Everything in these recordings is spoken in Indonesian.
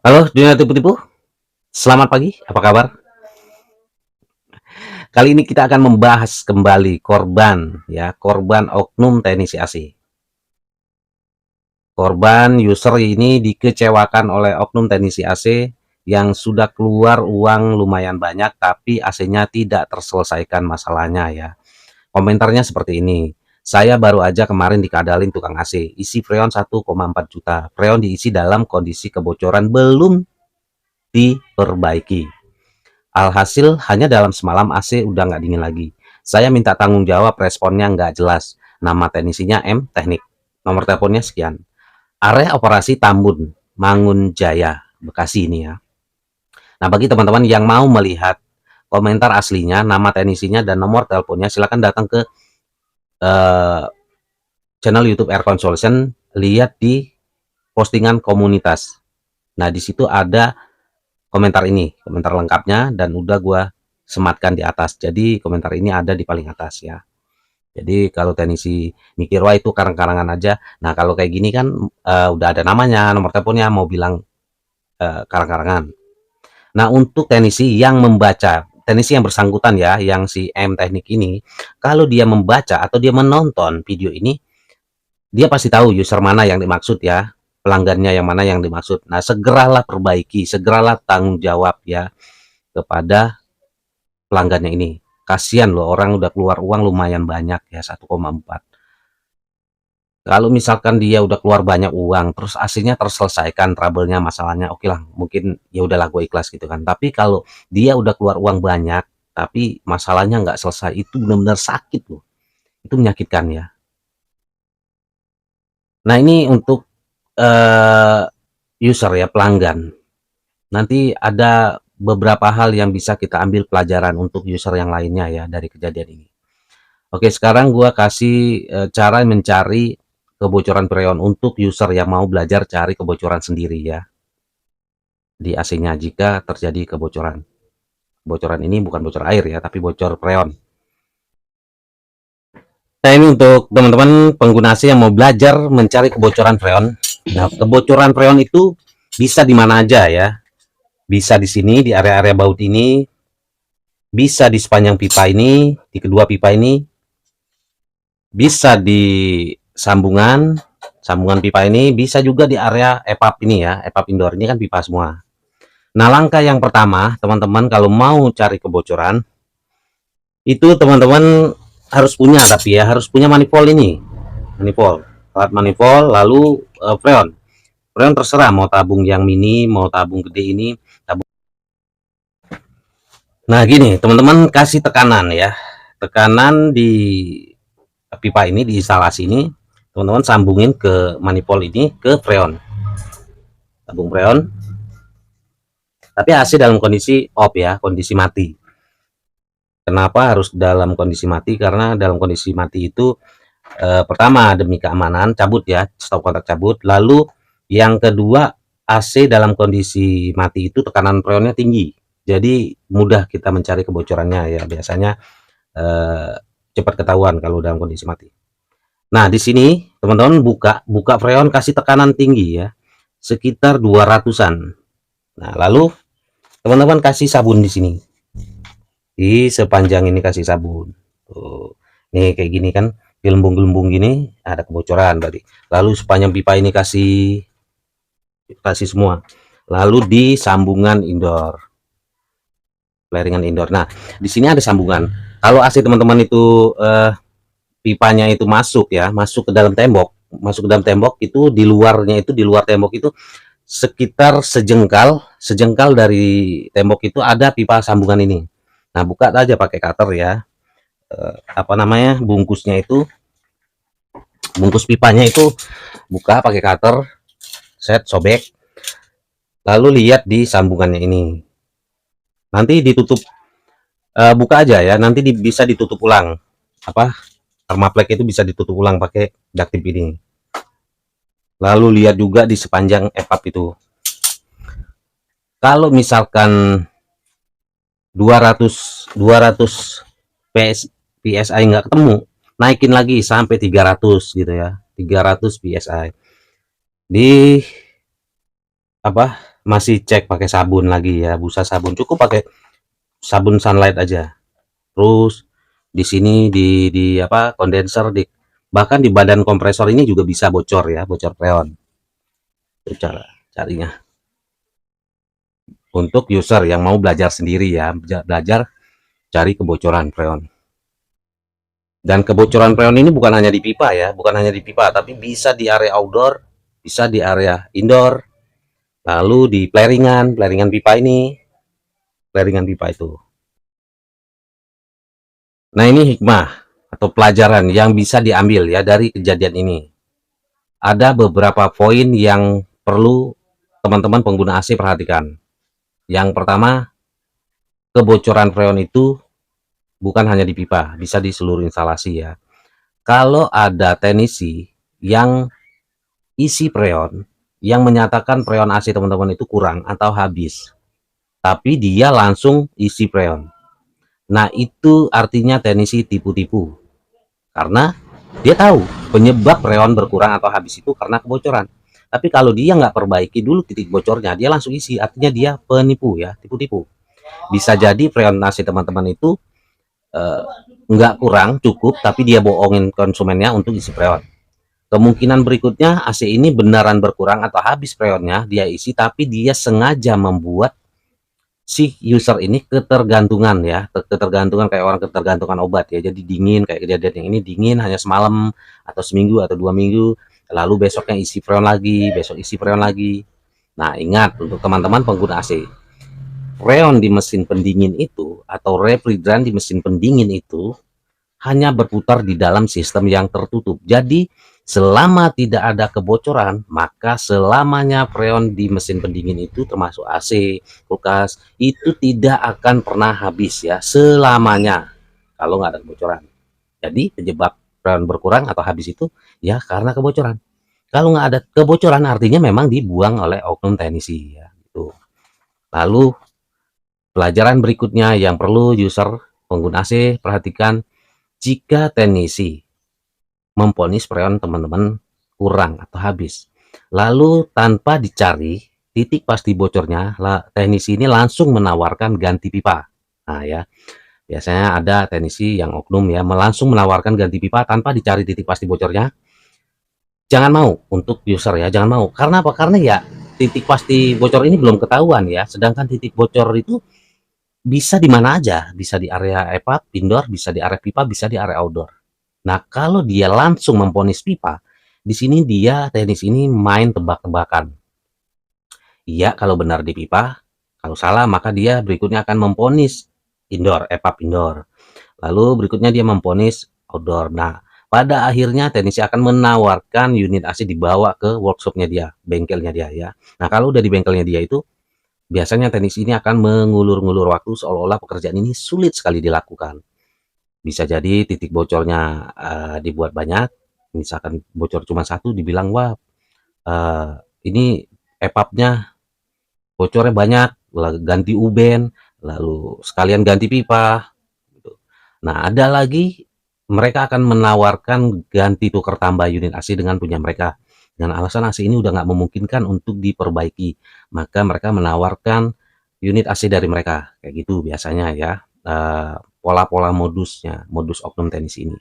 Halo dunia tipu-tipu, selamat pagi, apa kabar? Kali ini kita akan membahas kembali korban oknum teknisi AC. Korban user ini dikecewakan oleh oknum teknisi AC yang sudah keluar uang lumayan banyak tapi AC-nya tidak terselesaikan masalahnya ya. Komentarnya seperti ini. Saya baru aja kemarin dikadalin tukang AC, isi freon 1,4 juta. Freon diisi dalam kondisi kebocoran belum diperbaiki. Alhasil hanya dalam semalam AC udah nggak dingin lagi. Saya minta tanggung jawab, responnya nggak jelas. Nama teknisinya M Teknik. Nomor teleponnya sekian. Area operasi Tambun, Mangun Jaya, Bekasi ini ya. Nah bagi teman-teman yang mau melihat komentar aslinya, nama teknisinya dan nomor teleponnya, silahkan datang ke uh, channel YouTube Aircon Solution, lihat di postingan komunitas. Nah di situ ada komentar ini, komentar lengkapnya, dan udah gua sematkan di atas. Jadi komentar ini ada di paling atas ya. Jadi kalau teknisi mikir wah itu karang-karangan aja. Nah kalau kayak gini kan udah ada namanya, nomor teleponnya, mau bilang karang-karangan. Nah untuk teknisi yang membaca, teknisi yang bersangkutan ya, yang si M Teknik ini, kalau dia membaca atau dia menonton video ini, dia pasti tahu user mana yang dimaksud ya, pelanggannya yang mana yang dimaksud. Nah segeralah perbaiki, segeralah tanggung jawab ya kepada pelanggannya ini. Kasihan loh, orang udah keluar uang lumayan banyak ya, 1,4. Kalau misalkan dia udah keluar banyak uang, terus aslinya terselesaikan trouble-nya, masalahnya, oke lah, mungkin ya udahlah gue ikhlas gitu kan. Tapi kalau dia udah keluar uang banyak, tapi masalahnya nggak selesai, itu benar-benar sakit loh. Itu menyakitkan ya. Nah ini untuk user ya, pelanggan. Nanti ada beberapa hal yang bisa kita ambil pelajaran untuk user yang lainnya ya dari kejadian ini. Oke, sekarang gua kasih cara mencari kebocoran freon untuk user yang mau belajar cari kebocoran sendiri ya di AC-nya jika terjadi kebocoran. Kebocoran ini bukan bocor air ya, tapi bocor freon. Nah, ini untuk teman-teman pengguna AC yang mau belajar mencari kebocoran freon. Nah, kebocoran freon itu bisa di mana aja ya. Bisa di sini di area-area baut ini, bisa di sepanjang pipa ini, di kedua pipa ini, bisa di sambungan sambungan pipa ini, bisa juga di area EPAP ini ya, EPAP indoor ini kan pipa semua. Nah langkah yang pertama teman-teman kalau mau cari kebocoran itu teman-teman harus punya, tapi ya harus punya manifold ini, manifold, alat manifold, lalu freon. Freon terserah mau tabung yang mini, mau tabung gede ini, tabung. Nah gini teman-teman, kasih tekanan ya, tekanan di pipa ini, di instalasi ini, teman-teman sambungin ke manifold ini, ke freon, tabung freon. Tapi AC dalam kondisi off ya, kondisi mati. Kenapa harus dalam kondisi mati? Karena dalam kondisi mati itu pertama demi keamanan, cabut ya, stop kontak cabut. Lalu yang kedua, AC dalam kondisi mati itu tekanan freonnya tinggi. Jadi mudah kita mencari kebocorannya ya, biasanya cepat ketahuan kalau dalam kondisi mati. Nah, di sini teman-teman buka freon, kasih tekanan tinggi ya, sekitar 200-an. Nah, lalu teman-teman kasih sabun di sini. Di sepanjang ini kasih sabun. Tuh. Nih kayak gini kan, gelembung-gelembung gini ada kebocoran tadi. Lalu sepanjang pipa ini kasih kasih semua. Lalu di sambungan indoor, flaringan indoor. Nah, di sini ada sambungan. Kalau AC teman-teman itu pipanya itu masuk ya, masuk ke dalam tembok, masuk ke dalam tembok itu, di luarnya itu, di luar tembok itu sekitar sejengkal dari tembok itu ada pipa sambungan ini. Nah, buka aja pakai cutter ya. Apa namanya, bungkusnya itu, bungkus pipanya itu buka pakai cutter, set, sobek, lalu lihat di sambungannya ini. Nanti ditutup, buka aja ya, nanti bisa ditutup ulang. Apa, thermoplek itu bisa ditutup ulang pakai ductip ini. Lalu lihat juga di sepanjang EPAP itu. Kalau misalkan 200 PSI nggak ketemu, naikin lagi sampai 300 gitu ya, 300 PSI. Di masih cek pakai sabun lagi ya, busa sabun, cukup pakai sabun Sunlight aja. Terus di sini kondenser bahkan di badan kompresor ini juga bisa bocor ya, bocor freon. Itu cara carinya. Untuk user yang mau belajar sendiri ya, belajar cari kebocoran freon. Dan kebocoran freon ini bukan hanya di pipa ya, bukan hanya di pipa, tapi bisa di area outdoor, bisa di area indoor, lalu di flaringan pipa ini, flaringan pipa itu. Nah, ini hikmah atau pelajaran yang bisa diambil ya dari kejadian ini. Ada beberapa poin yang perlu teman-teman pengguna AC perhatikan. Yang pertama, kebocoran freon itu bukan hanya di pipa, bisa di seluruh instalasi ya. Kalau ada teknisi yang isi freon, yang menyatakan freon AC teman-teman itu kurang atau habis, tapi dia langsung isi freon. Nah, itu artinya teknisi tipu-tipu. Karena dia tahu penyebab freon berkurang atau habis itu karena kebocoran. Tapi kalau dia nggak perbaiki dulu titik bocornya, dia langsung isi, artinya dia penipu ya, tipu-tipu. Bisa jadi freon AC teman-teman itu eh, nggak kurang, cukup, tapi dia bohongin konsumennya untuk isi freon. Kemungkinan berikutnya AC ini beneran berkurang atau habis freonnya, dia isi, tapi dia sengaja membuat si user ini ketergantungan ya, ketergantungan kayak orang ketergantungan obat ya. Jadi dingin, kayak kejadian yang ini, dingin hanya semalam atau seminggu atau 2 minggu, lalu besoknya isi freon lagi, besok isi freon lagi. Nah, ingat untuk teman-teman pengguna AC, freon di mesin pendingin itu atau refrigeran di mesin pendingin itu hanya berputar di dalam sistem yang tertutup. Jadi selama tidak ada kebocoran, maka selamanya freon di mesin pendingin itu termasuk AC, kulkas, itu tidak akan pernah habis ya, selamanya kalau nggak ada kebocoran. Jadi penyebab freon berkurang atau habis itu ya karena kebocoran. Kalau nggak ada kebocoran artinya memang dibuang oleh oknum teknisi ya. Gitu. Lalu pelajaran berikutnya yang perlu user pengguna AC perhatikan, jika teknisi memponis freon teman-teman kurang atau habis, lalu tanpa dicari titik pasti bocornya, teknisi ini langsung menawarkan ganti pipa. Nah ya, biasanya ada teknisi yang oknum ya, langsung menawarkan ganti pipa tanpa dicari titik pasti bocornya. Jangan mau untuk user ya, jangan mau. Karena apa? Karena ya titik pasti bocor ini belum ketahuan ya, sedangkan titik bocor itu bisa di mana aja, bisa di area EPAP, indoor, bisa di area pipa, bisa di area outdoor. Nah, kalau dia langsung memponis pipa, di sini dia teknis ini main tebak-tebakan. Iya, kalau benar di pipa, kalau salah maka dia berikutnya akan memponis indoor, EPAP indoor. Lalu berikutnya dia memponis outdoor. Nah, pada akhirnya teknisi akan menawarkan unit AC dibawa ke workshopnya dia, bengkelnya dia ya. Nah, kalau udah di bengkelnya dia itu, biasanya teknisi ini akan mengulur-ngulur waktu seolah-olah pekerjaan ini sulit sekali dilakukan. Bisa jadi titik bocornya dibuat banyak, misalkan bocor cuma satu, dibilang wah ini EPAP-nya bocornya banyak, ganti uben, lalu sekalian ganti pipa. Gitu. Nah, ada lagi mereka akan menawarkan ganti tuker tambah unit AC dengan punya mereka. Dengan alasan AC ini udah nggak memungkinkan untuk diperbaiki, maka mereka menawarkan unit AC dari mereka. Kayak gitu biasanya ya, pola-pola modusnya, modus oknum teknisi ini.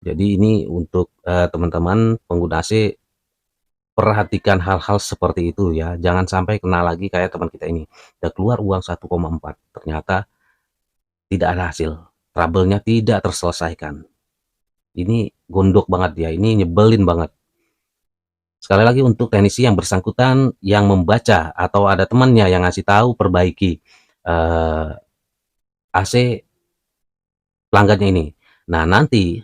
Jadi ini untuk teman-teman pengguna AC, perhatikan hal-hal seperti itu ya. Jangan sampai kena lagi kayak teman kita ini. Udah keluar uang 1,4, ternyata tidak ada hasil. Trouble-nya tidak terselesaikan. Ini gondok banget ya, ini nyebelin banget. Sekali lagi untuk teknisi yang bersangkutan yang membaca atau ada temannya yang ngasih tahu perbaiki AC pelanggannya ini. Nah, nanti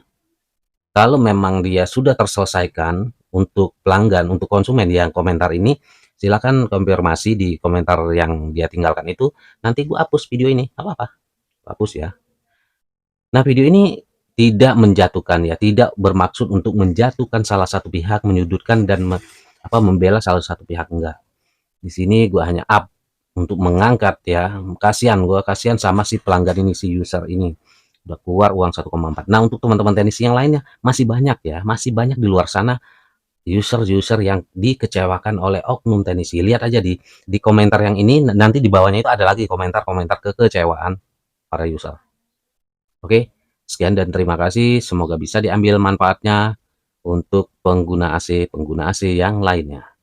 kalau memang dia sudah terselesaikan untuk pelanggan, untuk konsumen yang komentar ini, silakan konfirmasi di komentar yang dia tinggalkan itu. Nanti gua hapus video ini, apa-apa, hapus ya. Nah, video ini tidak menjatuhkan ya, tidak bermaksud untuk menjatuhkan salah satu pihak, menyudutkan dan membela salah satu pihak, enggak. Di sini gua hanya up untuk mengangkat ya, kasihan sama si pelanggan ini, si user ini. Udah keluar uang 1,4. Nah, untuk teman-teman teknisi yang lainnya masih banyak ya, masih banyak di luar sana user-user yang dikecewakan oleh oknum teknisi. Lihat aja di komentar yang ini, nanti di bawahnya itu ada lagi komentar-komentar kekecewaan para user. Oke, sekian dan terima kasih. Semoga bisa diambil manfaatnya untuk pengguna AC yang lainnya.